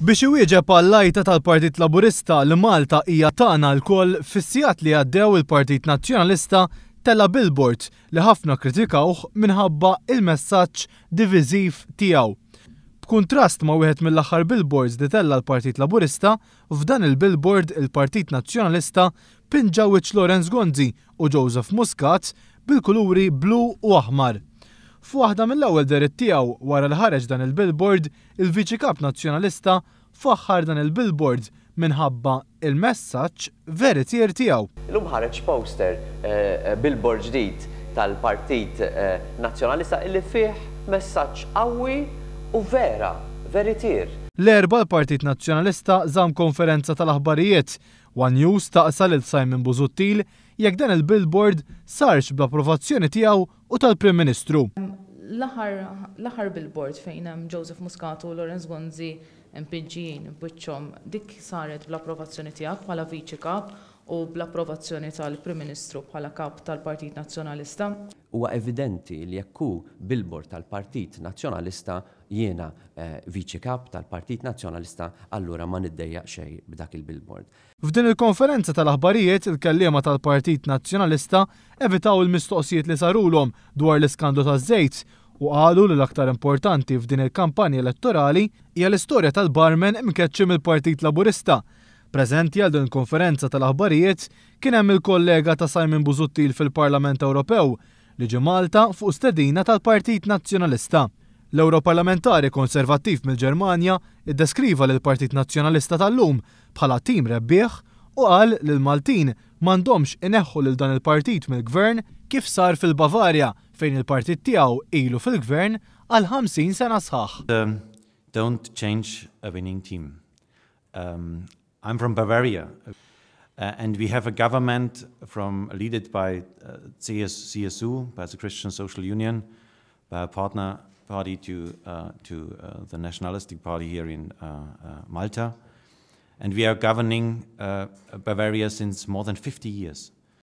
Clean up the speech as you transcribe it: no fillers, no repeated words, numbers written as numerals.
Biex iwieġeb għall-lajta tal-Partit Laburista li Malta hija tagħna lkoll fis-sigħat li għaddew il-Partit Nazzjonalista tella billboard li ħafna kritikawh minħabba il-messaġġ diviziv tiegħu. B'kuntrast ma' wieħed mill-aħħar billboards li tella l-Partit Laburista, f'dan il-billboard il-Partit Nazzjonalista pinġa wiċċ Lawrence Gonzi u Joseph Muscat bil-kuluri blu u aħmar. F'waħda mill-ewwel deret tiegħu wara li ħareġ dan il-billboard, il-viċi kap nazzjonalista faħħar dan il-billboard minħabba il-messaġġ veritier tiegħu. Illum ħareġ poster billboard ġdid tal-Partit Nazzjonalista illi fih messaġġ qawwi u vera, veritier. L-erba l-Partit Nazzjonalista żamm konferenza tal-ahbarijiet. One News taqsa lil Simon Busuttil jekk dan il-billboard sarx bl-approvazzjoni tiegħu u tal-Prim Ministru. L-aħħar billboard fejn hemm Joseph Muscat u Lawrence Gonzi impiġġijin b'wiċċhom dik saret bl-approvazzjoni tiegħek bħala viċi kap u bl-approvazzjoni tal-Prim Ministru bħala kap tal-Partit Nazzjonalista. Huwa evidenti li jekk hu billboard tal-Partit Nazzjonalista jiena viċi kap tal-Partit Nazzjonalista allura ma niddejjaq xejn b'dak il-billboard. F'din il-konferenza tal-aħbarijiet il-kelliema tal-Partit Nazzjonalista evitaw il-mistoqsijiet li sarulhom dwar l-iskandlu taż-żejt u qalu li l-aktar importanti f'din il-kampanja elettorali hija l-istorja tal-barmen mkeċċi mill-Partit Laburista. Preżenti għal din il-konferenza tal-aħbarijiet kien hemm il-kollega ta' Simon Busuttil fil-Parlament Ewropew li ġie Malta fuq stedina tal-Partit Nazzjonalista. L-Ewroparlamentari Konservattiv mill-Ġermanja iddeskriva lil Partit Nazzjonalista tal-lum bħala tim rebbieħ u qal li l-Maltin m'għandhomx ineħħu lil dan il-partit mill-gvern kif sar fil-Bavarja fejn il-partit tiegħu ilu fil-gvern għal 50 sena sħaħ. Don't change a winning team. I'm from Bavaria and we have a government led by CSU, by the Christian Social Union, by a partner party to the Nationalistic Party here in Malta. And we are governing Bavaria since more than 50 years.